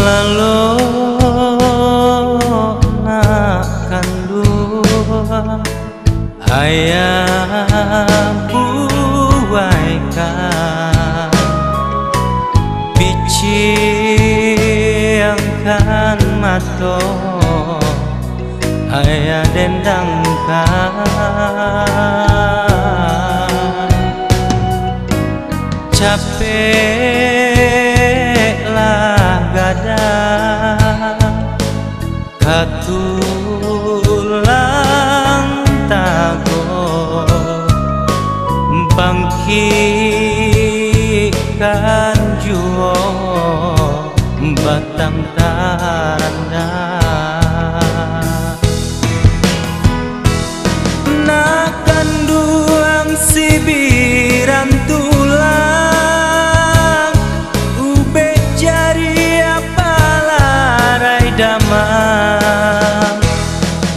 lalu nak kandung ayah buaikan biciangkan mato ayah dendangkan capek lah gadang katulang tago bangkikan juo batang taranda nak kanduang sibiran tulang ube jari apalarai damang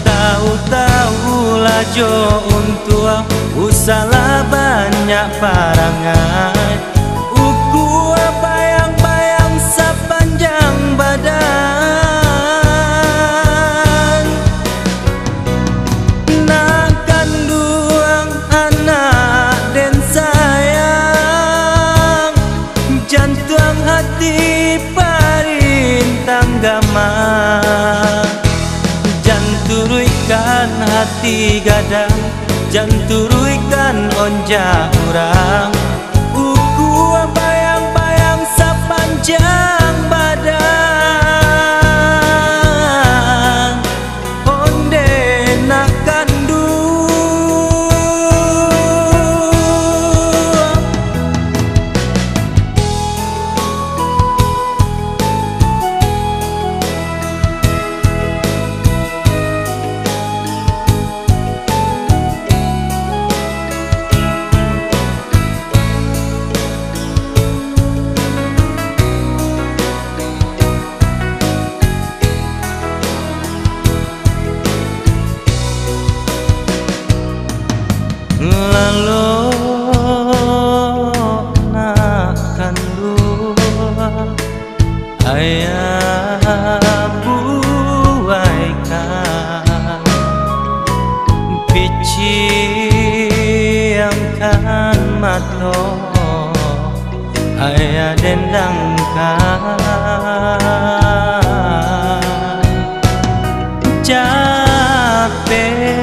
tahu-tahu lajo untua usalah banyak parangan uku bayang-bayang sepanjang badan nak kandung anak dan sayang jantung hati parintang gamang janturuikan hati gadang janturuikan onja urang uku bayang-bayang sepanjang badan onde nak kandung lalu nak kandung ayah buaikan biciangkan mato ayah dendangkan capek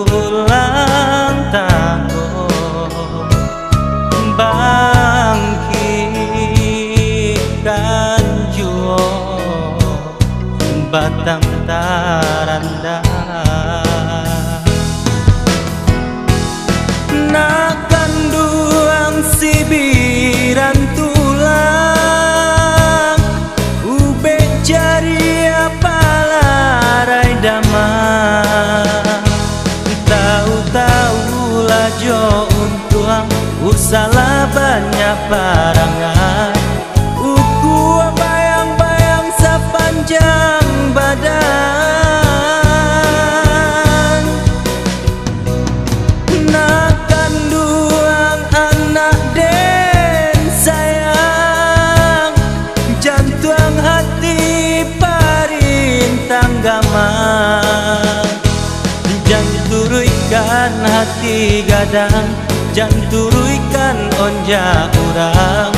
katulang tago bangkikan juo batang taranda nak kanduang sibiran tulang ube jari apalarai damang tahu-tahu lajo untuang usalah banyak parangan uku bayang-bayang sepanjang badan nak kandung anak den sayang jantung hati parintang gamang janturuikan hati gadang janturuikan onja urang